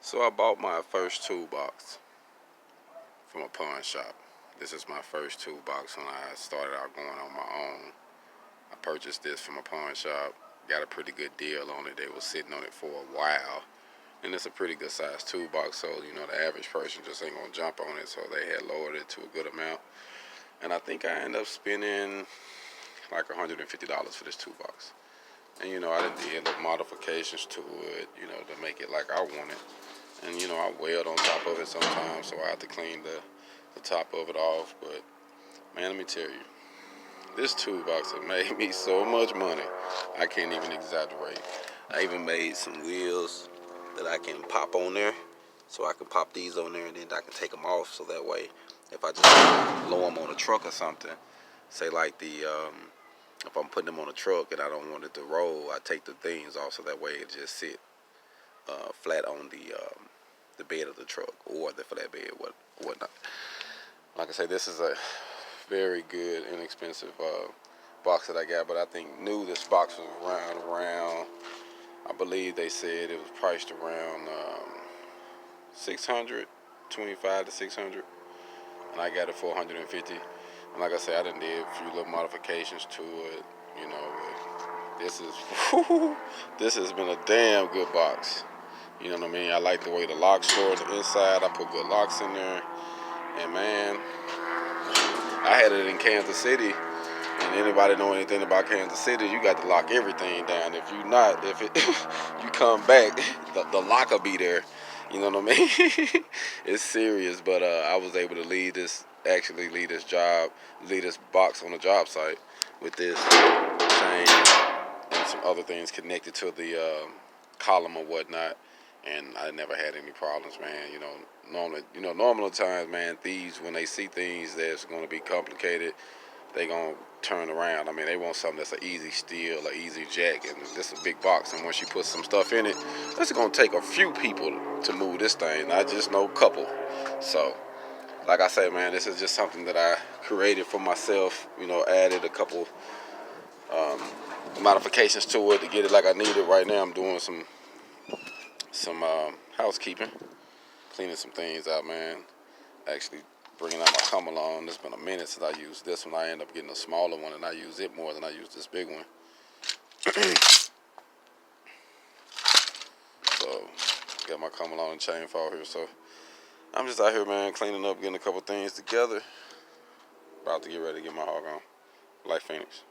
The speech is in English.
So I bought my first toolbox from a pawn shop. This is my first toolbox when I started out going on my own. I purchased this from a pawn shop, got a pretty good deal on it. They were sitting on it for a while. And it's a pretty good sized toolbox, so you know the average person just ain't gonna jump on it, so they had lowered it to a good amount. And I think I ended up spending like $150 for this toolbox. And you know, I did little modifications to it, you know, to make it like I want it. And you know, I weld on top of it sometimes, so I have to clean the top of it off. But man, let me tell you, this toolbox has made me so much money, I can't even exaggerate. I even made some wheels that I can pop on there, so I can pop these on there and then I can take them off, so that way if I just lower them on a truck or something, say like if I'm putting them on a truck and I don't want it to roll, I take the things off so that way it just sit flat on the bed of the truck or the flatbed, whatnot. Like I say, this is a very good, inexpensive box that I got, but I think new this box was around I believe they said it was priced around $600, $25 to $600, and I got it for $150. And like I said, I done did a few little modifications to it, you know. But this has been a damn good box. You know what I mean? I like the way the lock stores inside. I put good locks in there, and man, I had it in Kansas City. And anybody know anything about Kansas City, you got to lock everything down. If you not, if you come back, the lock will be there. You know what I mean? It's serious. But I was able to leave this box on the job site with this chain and some other things connected to the column or whatnot. And I never had any problems, man. Normal times, man, thieves, when they see things that's going to be complicated, they gonna turn around. I mean, they want something that's an easy steal, an easy jack, and this is a big box. And once you put some stuff in it, it's gonna take a few people to move this thing, not just no couple. So, like I said, man, this is just something that I created for myself. You know, added a couple modifications to it to get it like I need it. Right now, I'm doing some housekeeping, cleaning some things out, man. Actually bringing out my come along. It's been a minute since I used this one. I end up getting a smaller one, and I use it more than I use this big one. So, got my come along and chain fall here. So, I'm just out here, man, cleaning up, getting a couple things together. About to get ready to get my hog on. Like Phoenix.